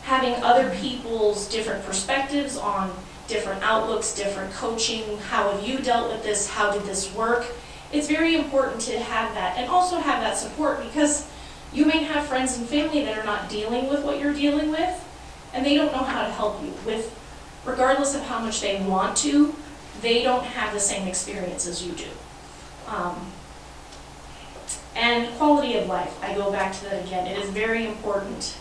Speaker 3: having other people's different perspectives on different outlooks, different coaching, how have you dealt with this, how did this work? It's very important to have that, and also have that support, because you may have friends and family that are not dealing with what you're dealing with, and they don't know how to help you with, regardless of how much they want to, they don't have the same experience as you do. And quality of life, I go back to that again. It is very important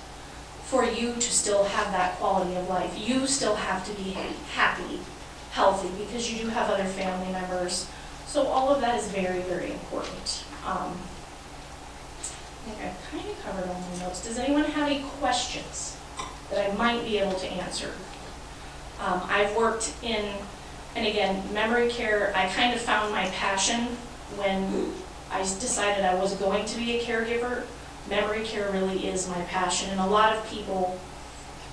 Speaker 3: for you to still have that quality of life. You still have to be happy, healthy, because you do have other family members. So all of that is very, very important. I think I've kind of covered all my notes. Does anyone have any questions that I might be able to answer? I've worked in, and again, memory care, I kind of found my passion when I decided I was going to be a caregiver. Memory care really is my passion, and a lot of people,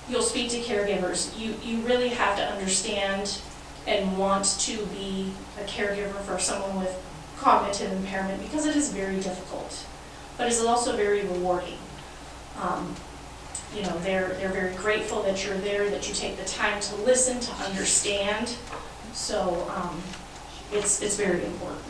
Speaker 3: you'll speak to caregivers, you really have to understand and want to be a caregiver for someone with cognitive impairment, because it is very difficult, but it's also very rewarding. You know, they're very grateful that you're there, that you take the time to listen, to understand. So it's very important.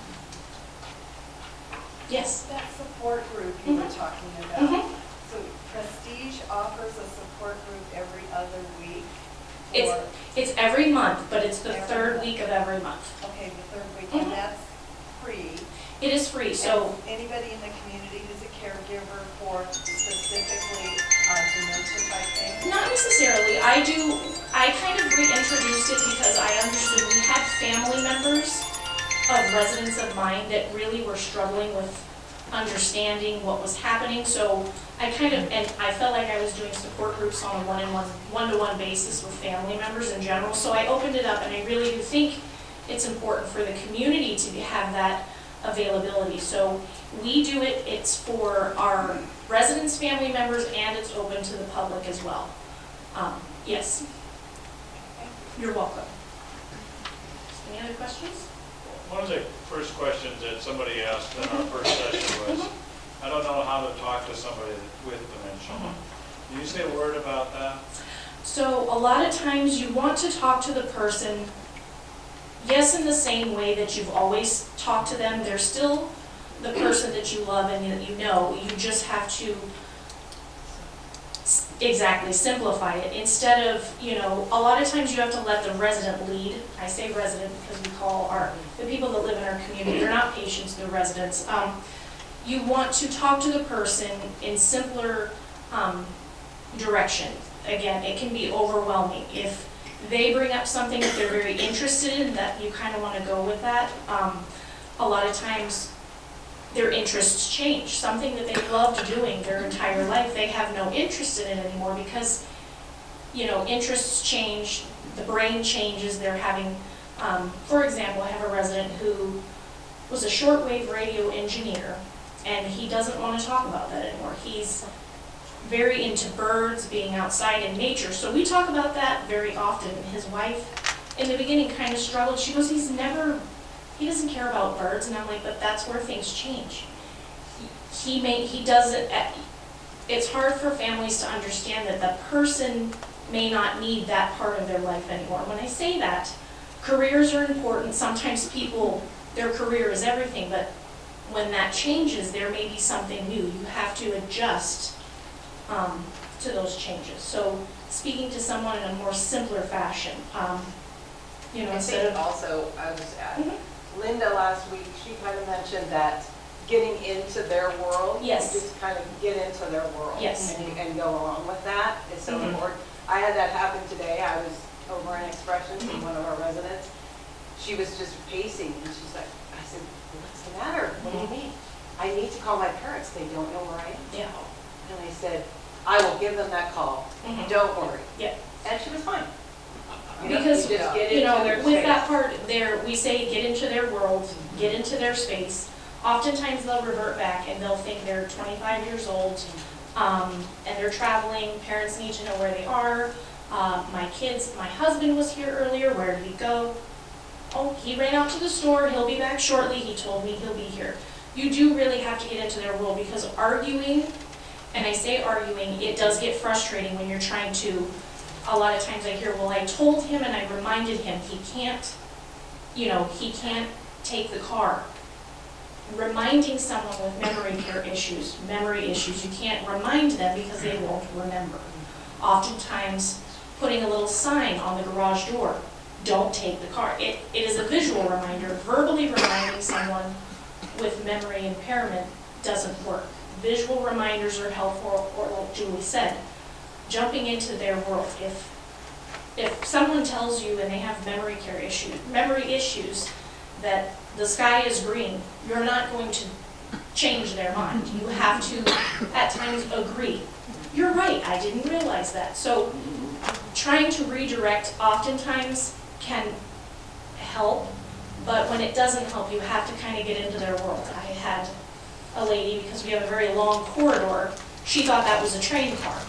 Speaker 3: Yes?
Speaker 12: That support group you were talking about.
Speaker 3: Mm-hmm.
Speaker 12: So Prestige offers a support group every other week.
Speaker 3: It's,
Speaker 12: Or-
Speaker 3: it's every month, but it's the third week of every month.
Speaker 12: Okay, the third week,
Speaker 3: Mhm.
Speaker 12: and that's free.
Speaker 3: It is free, so
Speaker 12: And anybody in the community who's a caregiver for specifically dementia type things?
Speaker 3: not necessarily. I kind of reintroduced it because I understood we had family members of residents of mine that really were struggling with understanding what was happening. So I kind of, and I felt like I was doing support groups on a one-to-one basis with family members in general. So I opened it up, and I really do think it's important for the community to have that availability. So we do it, it's for our residents, family members, and it's open to the public as well. Yes. You're welcome. Any other questions?
Speaker 10: One of the first questions that somebody asked in our first session was, I don't know how to talk to somebody with dementia. Can you say a word about that?
Speaker 3: So a lot of times you want to talk to the person, yes, in the same way that you've always talked to them. They're still the person that you love and that you know. You just have to exactly simplify it. Instead of, a lot of times you have to let the resident lead. I say resident because we call the people that live in our community, they're not patients, they're residents. You want to talk to the person in simpler direction. Again, it can be overwhelming. If they bring up something that they're very interested in, that you kind of want to go with that, a lot of times their interests change. Something that they've loved doing their entire life, they have no interest in it anymore because, interests change, the brain changes, they're having, for example, I have a resident who was a shortwave radio engineer, and he doesn't want to talk about that anymore. He's very into birds, being outside in nature, so we talk about that very often. His wife, in the beginning, kind of struggled. She goes, he doesn't care about birds, and I'm like, but that's where things change. He does it, it's hard for families to understand that the person may not need that part of their life anymore. When I say that, careers are important. Sometimes people, their career is everything, but when that changes, there may be something new. You have to adjust to those changes. So speaking to someone in a more simpler fashion,
Speaker 9: I
Speaker 3: instead
Speaker 9: think
Speaker 3: of...
Speaker 9: also, I was at
Speaker 3: Mhm.
Speaker 9: Linda last week, she kind of mentioned that getting into their world.
Speaker 3: Yes.
Speaker 9: You just kind of get into their world.
Speaker 3: Yes.
Speaker 9: And go along with that is so
Speaker 3: Mhm.
Speaker 9: important. I had that happen today. I was over in Expressions with one of our residents. She was just pacing and she's like, I said, what's the matter? What do you mean? I need to call my parents. They don't know where I am.
Speaker 3: Yeah.
Speaker 9: And I said, I will give them that call.
Speaker 3: Mhm.
Speaker 9: Don't worry.
Speaker 3: Yeah.
Speaker 9: And she was fine.
Speaker 3: Because,
Speaker 9: you just get into their
Speaker 3: with
Speaker 9: space.
Speaker 3: that part there, we say get into their world, get into their space. Oftentimes they'll revert back and they'll think they're 25 years old, and they're traveling. Parents need to know where they are. My husband was here earlier. Where did he go? Oh, he ran out to the store. He'll be back shortly. He told me he'll be here. You do really have to get into their world because arguing, and I say arguing, it does get frustrating when you're trying to. A lot of times I hear, well, I told him and I reminded him he can't take the car. Reminding someone with memory issues, you can't remind them because they won't remember. Oftentimes, putting a little sign on the garage door, don't take the car. It is a visual reminder. Verbally reminding someone with memory impairment doesn't work. Visual reminders are helpful, or like Julie said, jumping into their world. If someone tells you and they have memory issues that the sky is green, you're not going to change their mind. You have to, at times, agree. You're right, I didn't realize that. So trying to redirect oftentimes can help, but when it doesn't help, you have to kind of get into their world. I had a lady, because we have a very long corridor, she thought that was a train car.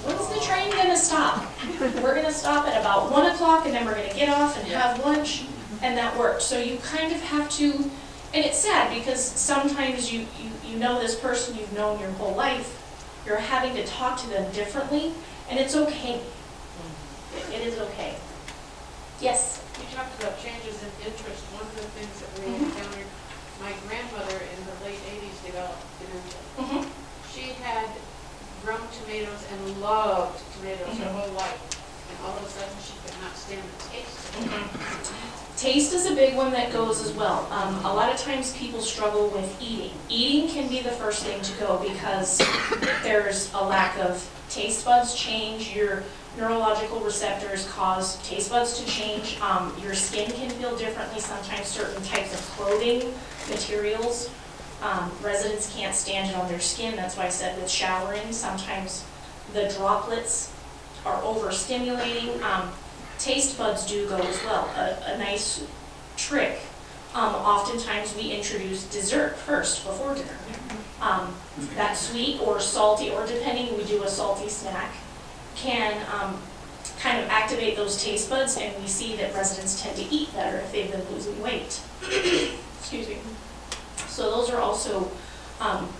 Speaker 3: When's the train gonna stop? We're gonna stop at about 1 o'clock and then we're gonna get off and have lunch, and that worked. So you kind of have to, and it's sad because sometimes you know this person you've known your whole life, you're having to talk to them differently, and it's okay. It is okay. Yes?
Speaker 2: You talked about changes in interest. One of the things that we encountered, my grandmother in the late 80s developed dementia. She had grown tomatoes and loved tomatoes her whole life. And all of a sudden understand the taste.
Speaker 3: Taste is a big one that goes as well. A lot of times people struggle with eating. Eating can be the first thing to go because there's a lack of taste buds change. Your neurological receptors cause taste buds to change. Your skin can feel differently. Sometimes certain types of clothing, materials, residents can't stand it on their skin. That's why I said with showering, sometimes the droplets are overstimulating. Taste buds do go as well. A nice trick. Oftentimes we introduce dessert first before dinner. That sweet or salty, or depending, we do a salty snack, can kind of activate those taste buds, and we see that residents tend to eat better if they've been losing weight. Excuse me. So those are also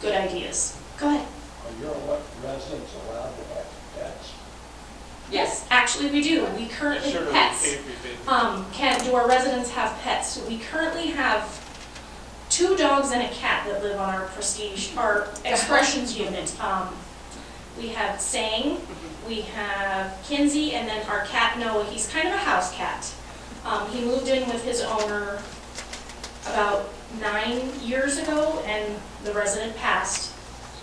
Speaker 3: good ideas. Go ahead.
Speaker 8: Are your residents allowed to have pets?
Speaker 3: Yes, actually we do. We currently have pets. Do our residents have pets? So we currently have 2 dogs and a cat that live on our Prestige, our expressions unit. We have Sang, we have Kinsey, and then our cat Noah. He's kind of a house cat. He moved in with his owner about 9 years ago, and the resident passed.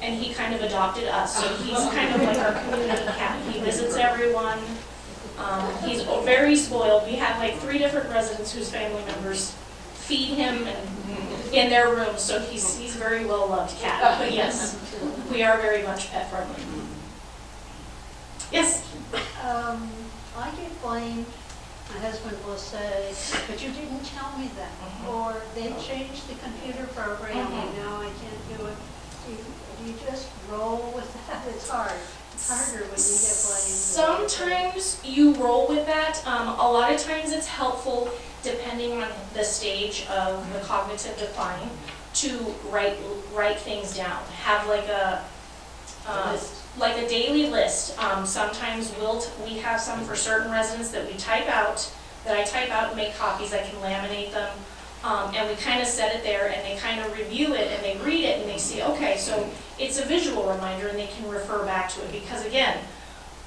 Speaker 3: And he kind of adopted us, so he's kind of like our community cat. He visits everyone. He's very spoiled. We have like 3 different residents whose family members feed him and in their rooms, so he's a very well loved cat. But yes, we are very much pet friendly. Yes.
Speaker 13: I get blamed. My husband will say, "But you didn't tell me that," or "They changed the computer program and now I can't do it." Do you just roll with that? It's hard. It's harder when you get blamed.
Speaker 3: Sometimes you roll with that. A lot of times it's helpful, depending on the stage of the cognitive decline, to write things down. Have like a daily list. Sometimes we have some for certain residents that I type out and make copies. I can laminate them. And we kind of set it there, and they kind of review it, and they read it, and they see, okay, so it's a visual reminder, and they can refer back to it. Because again,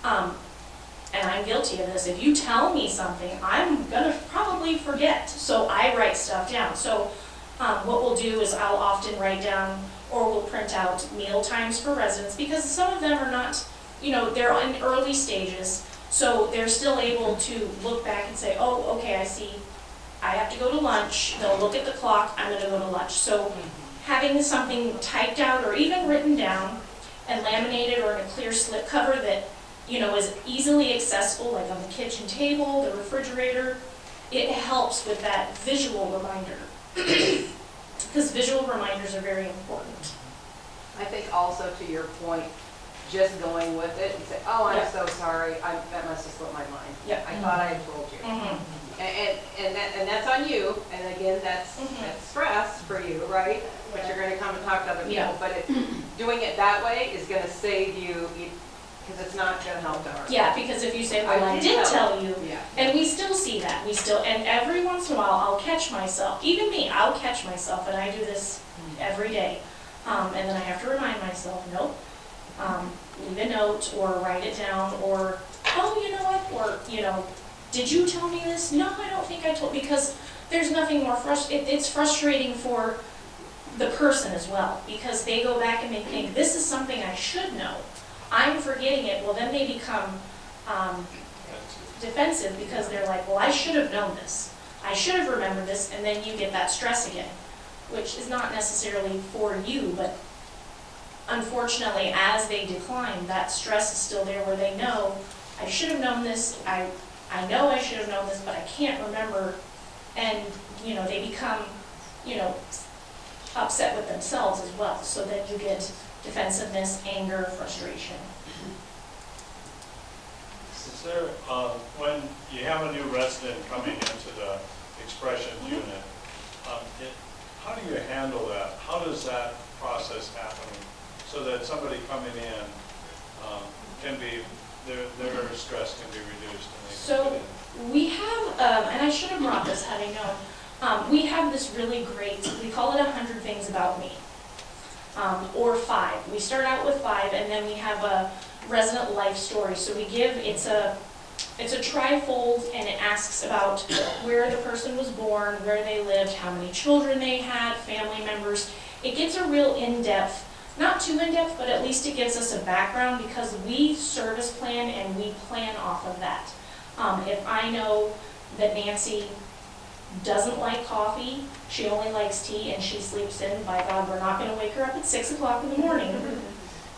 Speaker 3: and I'm guilty of this, if you tell me something, I'm going to probably forget. So I write stuff down. So what we'll do is I'll often write down, or we'll print out meal times for residents, because some of them are not, they're in early stages, so they're still able to look back and say, oh, okay, I see. I have to go to lunch, they'll look at the clock, I'm going to go to lunch. So having something typed out or even written down and laminated or in a clear slip cover that, is easily accessible, like on the kitchen table, the refrigerator, it helps with that visual reminder. Because visual reminders are very important.
Speaker 11: I think also to your point, just going with it and say, oh, I'm so sorry, that must have slipped my mind.
Speaker 3: Yeah.
Speaker 11: I thought I had told you. And that's on you, and again, that's stress for you, right? But you're gonna come and talk to other people,
Speaker 3: Yeah.
Speaker 11: but doing it that way is gonna save you, because it's not gonna help the heart.
Speaker 3: Yeah, because if you say, well, I did tell you,
Speaker 11: Yeah.
Speaker 3: and we still see that, and every once in a while, I'll catch myself, even me, I'll catch myself, and I do this every day. And then I have to remind myself, nope, leave a note, or write it down, or, oh, you know what, or, did you tell me this? No, I don't think I told, because there's nothing more it's frustrating for the person as well, because they go back and they think, this is something I should know. I'm forgetting it. Well, then they become defensive, because they're like, well, I should have known this. I should have remembered this, and then you get that stress again, which is not necessarily for you, but unfortunately, as they decline, that stress is still there where they know, I should have known this, I know I should have known this, but I can't remember, and, they become, upset with themselves as well, so then you get defensiveness, anger, frustration.
Speaker 10: Is there, when you have a new resident coming into the expressions unit, how do you handle that? How does that process happen so that somebody coming in can be, their stress can be reduced?
Speaker 3: So we have, and I should have brought this had I known, we have this really great, we call it 100 Things About Me, or 5. We start out with 5, and then we have a resident life story. So we give, it's a It's a trifold, and it asks about where the person was born, where they lived, how many children they had, family members. It gets a real in-depth, not too in-depth, but at least it gives us a background because we service plan and we plan off of that. If I know that Nancy doesn't like coffee, she only likes tea, and she sleeps in, by God, we're not gonna wake her up at 6 o'clock in the morning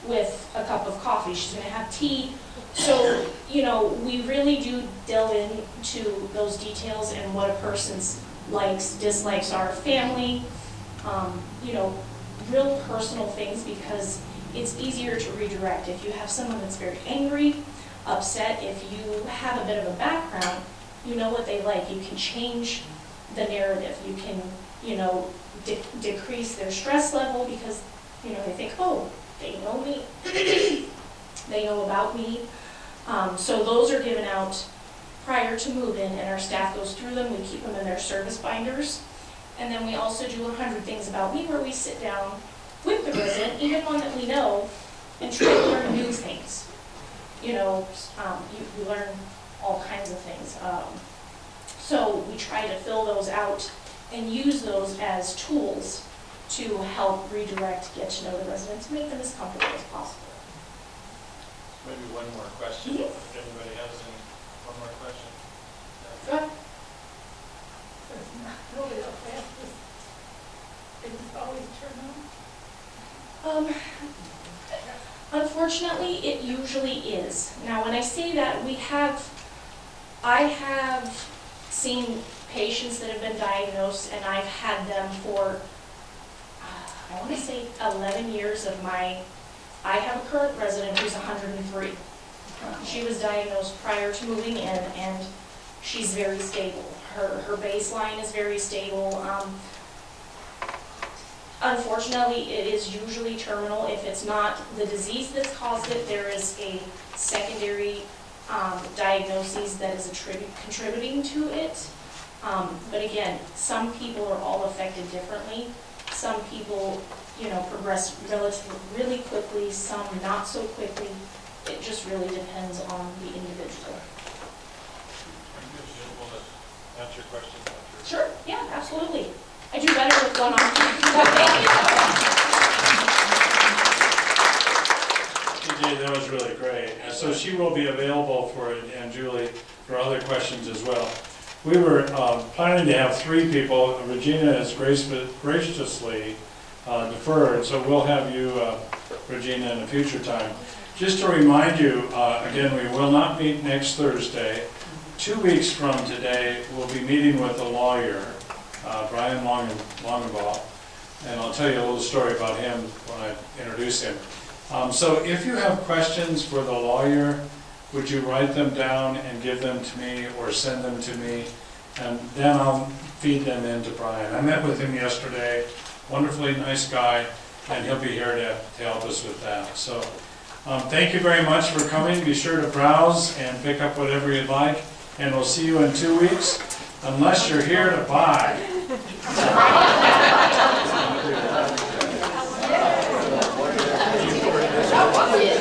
Speaker 3: with a cup of coffee. She's gonna have tea. So, you know, we really do delve into those details and what a person's likes, dislikes are, family, you know, real personal things, because it's easier to redirect. If you have someone that's very angry, upset, if you have a bit of a background, you know what they like. You can change the narrative. You can, you know, decrease their stress level because, you know, they think, oh, they know me, they know about me. So those are given out prior to move-in, and our staff goes through them. We keep them in their service binders. And then we also do 100 Things About Me, where we sit down with the resident, even one that we know, and try to learn new things. You know, you learn all kinds of things. So we try to fill those out and use those as tools to help redirect, get to know the residents, make them as comfortable as possible.
Speaker 10: Maybe one more question, if anybody has one more question.
Speaker 3: Go ahead.
Speaker 13: It's not really the fastest. It's always turn on.
Speaker 3: Unfortunately, it usually is. Now, when I say that, I have seen patients that have been diagnosed, and I've had them for, I want to say 11 years of I have a current resident who's 103. She was diagnosed prior to moving in, and she's very stable. Her baseline is very stable. Unfortunately, it is usually terminal. If it's not the disease that's caused it, there is a secondary diagnosis that is contributing to it. But again, some people are all affected differently. Some people, you know, progress really quickly, some not so quickly. It just really depends on the individual.
Speaker 10: Will that answer your question?
Speaker 3: Sure, yeah, absolutely. I do better with one arm.
Speaker 1: TJ, that was really great. So she will be available for, and Julie, for other questions as well. We were planning to have 3 people. Regina has graciously deferred, so we'll have you, Regina, in a future time. Just to remind you, again, we will not meet next Thursday. 2 weeks from today, we'll be meeting with a lawyer, Brian Longabaugh, and I'll tell you a little story about him when I introduce him. So if you have questions for the lawyer, would you write them down and give them to me or send them to me, and then I'll feed them in to Brian. I met with him yesterday, wonderfully nice guy, and he'll be here to help us with that. So thank you very much for coming. Be sure to browse and pick up whatever you'd like, and we'll see you in 2 weeks, unless you're here to buy.